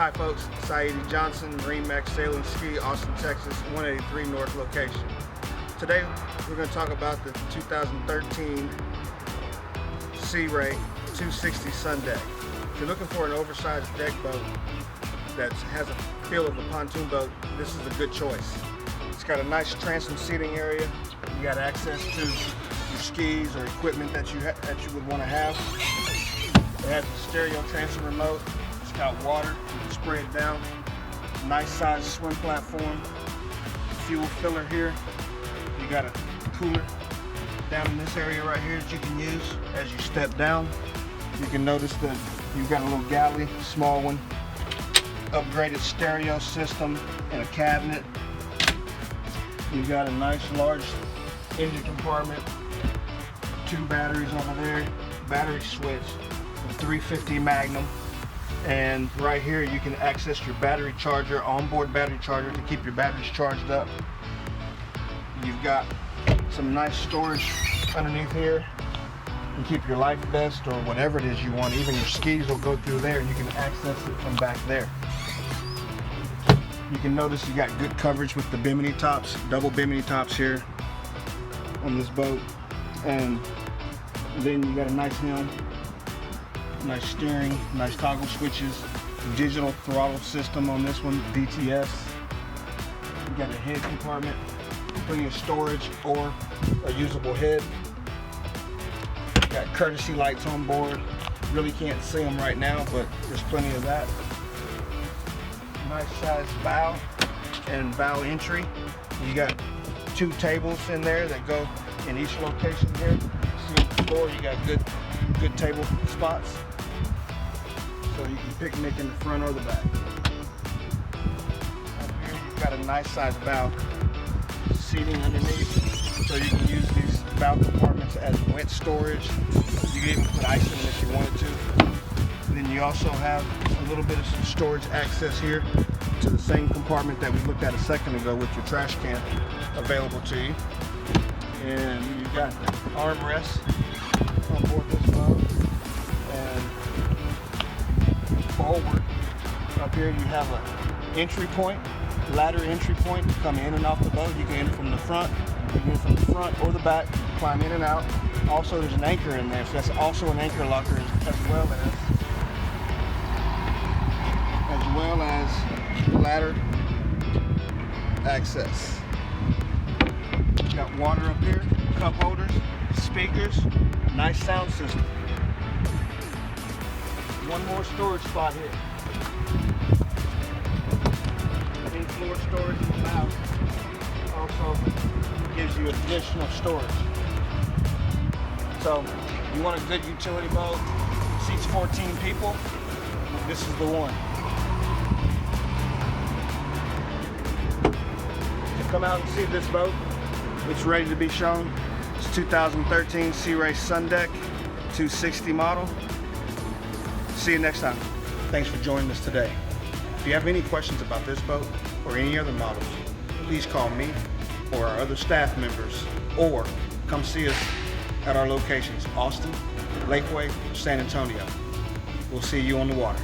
Hi folks, Saidi Johnson, MarineMax Sail and Ski, Austin, Texas, 183 North location. Today we're going to talk about the 2013 Sea Ray 260 Sundeck. If you're looking for an oversized deck boat that has a feel of a pontoon boat, this is a good choice. It's got a nice transom seating area. You got access to your skis or equipment that you would want to have. It has a stereo transom remote. It's got water. You can spray it down. Nice size swim platform. Fuel filler here. You got a cooler down in this area right here that you can use as you step down. You can notice that you've got a little galley, small one. Upgraded stereo system and a cabinet. You've got a nice large engine compartment. 2 batteries over there. Battery switch. 350 Magnum, and right here you can access your battery charger, onboard battery charger, to keep your batteries charged up. You've got some nice storage underneath here. You can keep your life vest or whatever it is you want. Even your skis will go through there and you can access it from back there. You can notice you got good coverage with the bimini tops, double bimini tops here on this boat, and then you got a nice helm. Nice steering, nice toggle switches, digital throttle system on this one, DTS. You got a head compartment, plenty of storage or a usable head. You got courtesy lights on board. Really can't see them right now, but there's plenty of that. Nice size bow and bow entry. You got 2 tables in there that go in each location here. See the floor, you got good table spots. So you can picnic in the front or the back. Up here you've got a nice size bow seating underneath, so you can use these bow compartments as wet storage. You can even put ice in them if you wanted to. And then you also have a little bit of some storage access here to the same compartment that we looked at a second ago with your trash can available to you. And you've got armrests on board this boat. And forward up here you have an entry point, ladder entry point to come in and off the boat. You can enter from the front, you can enter from the front or the back, climb in and out. Also there's an anchor in there, so that's also an anchor locker as well as ladder access. You got water up here, cup holders, speakers, nice sound system. One more storage spot here. In-floor storage in the bow also gives you additional storage. So you want a good utility boat, seats 14 people, this is the one. So come out and see this boat. It's ready to be shown. It's 2013 Sea Ray Sundeck 260 model. See you next time. Thanks for joining us today. If you have any questions about this boat or any other models, please call me or our other staff members, or come see us at our locations, Austin, Lakeway, San Antonio. We'll see you on the water.